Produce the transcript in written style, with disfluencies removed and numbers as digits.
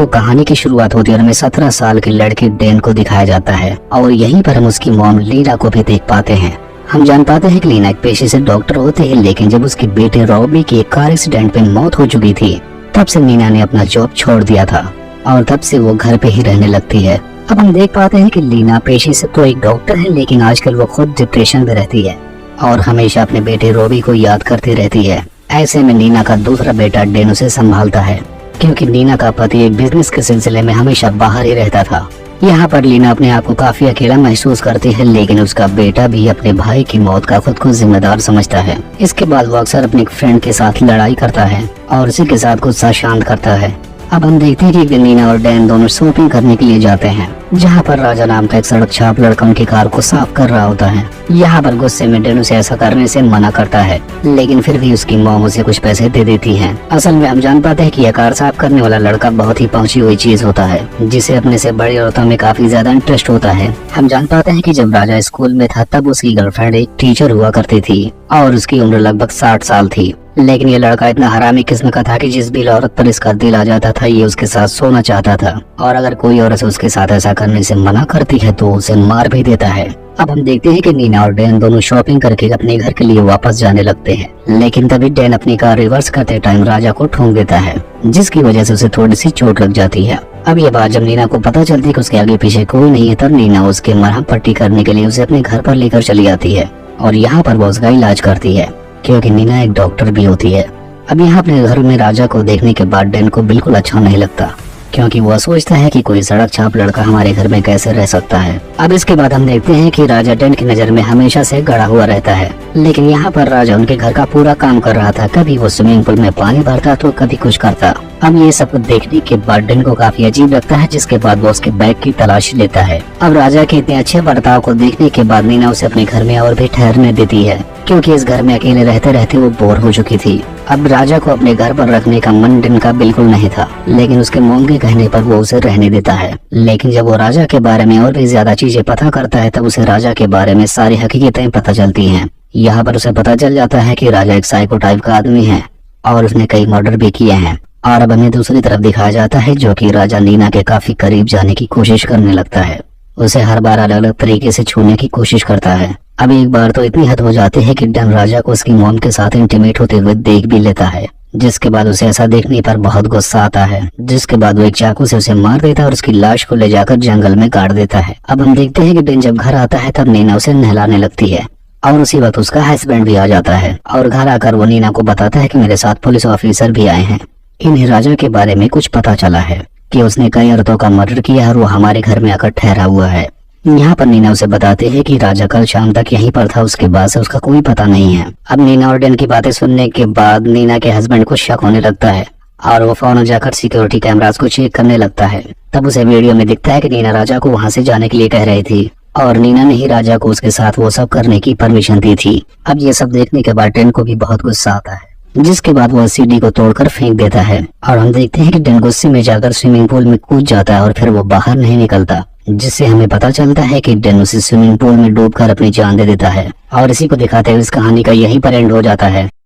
कहानी की शुरुआत होती है और हमें 17 साल के लड़के डैन को दिखाया जाता है और यहीं पर हम उसकी मॉम लीना को भी देख पाते हैं। हम जान पाते हैं कि लीना एक पेशे से डॉक्टर होते हैं, लेकिन जब उसके बेटे रॉबी की एक कार एक्सीडेंट में मौत हो चुकी थी तब से लीना ने अपना जॉब छोड़ दिया था और तब से वो घर पे ही रहने लगती है। अब हम देख पाते हैं कि लीना पेशे से तो एक डॉक्टर है, लेकिन आजकल वो खुद डिप्रेशन में रहती है और हमेशा अपने बेटे रॉबी को याद करती रहती है। ऐसे में लीना का दूसरा बेटा डैन उसे संभालता है, क्योंकि लीना का पति एक बिजनेस के सिलसिले में हमेशा बाहर ही रहता था। यहाँ पर लीना अपने आप को काफी अकेला महसूस करती है, लेकिन उसका बेटा भी अपने भाई की मौत का खुद को जिम्मेदार समझता है। इसके बाद वो अक्सर अपने एक फ्रेंड के साथ लड़ाई करता है और उसी के साथ गुस्सा शांत करता है। अब हम देखते हैं कि लीना और डैन दोनों शॉपिंग करने के लिए जाते हैं, जहाँ पर राजा नाम का एक सड़क छाप लड़का उनकी कार को साफ कर रहा होता है। यहाँ पर गुस्से में डैन उसे ऐसा करने से मना करता है, लेकिन फिर भी उसकी मॉम उसे कुछ पैसे दे देती है। असल में हम जान पाते हैं कि यह कार साफ करने वाला लड़का बहुत ही पहुंची हुई चीज होता है, जिसे अपने से बड़ी औरतों में काफी ज्यादा इंटरेस्ट होता है। हम जान पाते हैं कि जब राजा स्कूल में था तब उसकी गर्लफ्रेंड एक टीचर हुआ करती थी और उसकी उम्र लगभग 60 साल थी। लेकिन ये लड़का इतना हरामी किस्म का था कि जिस भी औरत पर इसका दिल आ जाता था ये उसके साथ सोना चाहता था, और अगर कोई औरत उसके साथ ऐसा करने से मना करती है तो उसे मार भी देता है। अब हम देखते हैं कि लीना और डैन दोनों शॉपिंग करके अपने घर के लिए वापस जाने लगते हैं, लेकिन तभी डैन अपनी कार रिवर्स करते टाइम राजा को ठोक देता है, जिसकी वजह से उसे थोड़ी सी चोट लग जाती है। अब ये बात जब लीना को पता चलती है कि उसके आगे पीछे कोई नहीं है, तब लीना उसके मरहम पट्टी करने के लिए उसे अपने घर पर लेकर चली आती है और यहाँ पर वो उसका इलाज करती है, क्योंकि लीना एक डॉक्टर भी होती है। अब यहाँ अपने घर में राजा को देखने के बाद डैन को बिल्कुल अच्छा नहीं लगता, क्योंकि वह सोचता है कि कोई सड़क छाप लड़का हमारे घर में कैसे रह सकता है। अब इसके बाद हम देखते हैं कि राजा डैन की नजर में हमेशा से गड़ा हुआ रहता है, लेकिन यहाँ पर राजा उनके घर का पूरा काम कर रहा था। कभी वो स्विमिंग पूल में पानी भरता तो कभी कुछ करता। अब ये सब देखने के बाद डैन को काफी अजीब लगता है, जिसके बाद वो उसके बैग की तलाश लेता है। अब राजा के इतने अच्छे बर्ताव को देखने के बाद लीना उसे अपने घर में और भी ठहरने देती है, क्योंकि इस घर में अकेले रहते रहते वो बोर हो चुकी थी। अब राजा को अपने घर पर रखने का मन डैन का बिल्कुल नहीं था, लेकिन उसके मॉम के कहने पर वो उसे रहने देता है। लेकिन जब वो राजा के बारे में और भी ज्यादा चीजें पता करता है तब उसे राजा के बारे में सारी हकीकतें पता चलती हैं। यहाँ पर उसे पता चल जाता है कि राजा एक साइको टाइप का आदमी है और उसने कई मर्डर भी किए हैं। और अब हमें दूसरी तरफ दिखाया जाता है जो कि राजा लीना के काफी करीब जाने की कोशिश करने लगता है। उसे हर बार अलग अलग तरीके से छूने की कोशिश करता है। अब एक बार तो इतनी हद हो जाती है कि डैन राजा को उसकी मॉम के साथ इंटीमेट होते हुए देख भी लेता है, जिसके बाद उसे ऐसा देखने पर बहुत गुस्सा आता है, जिसके बाद वो एक चाकू से उसे मार देता है और उसकी लाश को ले जाकर जंगल में गाड़ देता है। अब हम देखते हैं कि डैन जब घर आता है तब नीना उसे नहलाने लगती है और उसी वक्त उसका हस्बैंड भी आ जाता है और घर आकर वो नीना को बताता है कि मेरे साथ पुलिस ऑफिसर भी आए हैं। इन्हें राजा के बारे में कुछ पता चला है कि उसने कई औरतों का मर्डर किया और वो हमारे घर में आकर ठहरा हुआ है। यहाँ पर नीना उसे बताते हैं कि राजा कल शाम तक यहीं पर था, उसके बाद से उसका कोई पता नहीं है। अब नीना और डैन की बातें सुनने के बाद नीना के हस्बैंड को शक होने लगता है और वो फौरन जाकर सिक्योरिटी कैमरास को चेक करने लगता है। तब उसे वीडियो में दिखता है कि नीना राजा को वहाँ से जाने के लिए कह रही थी और नीना ने ही राजा को उसके साथ वो सब करने की परमिशन दी थी। अब ये सब देखने के बाद डैन को भी बहुत गुस्सा आता है, जिसके बाद वो सीढ़ी को तोड़कर फेंक देता है और हम देखते हैं कि डैन गुस्से में जाकर स्विमिंग पूल में कूद जाता है और फिर वो बाहर नहीं निकलता, जिससे हमें पता चलता है कि डैन उसे स्विमिंग पूल में डूबकर अपनी जान दे देता है। और इसी को दिखाते हुए इस कहानी का यहीं पर एंड हो जाता है।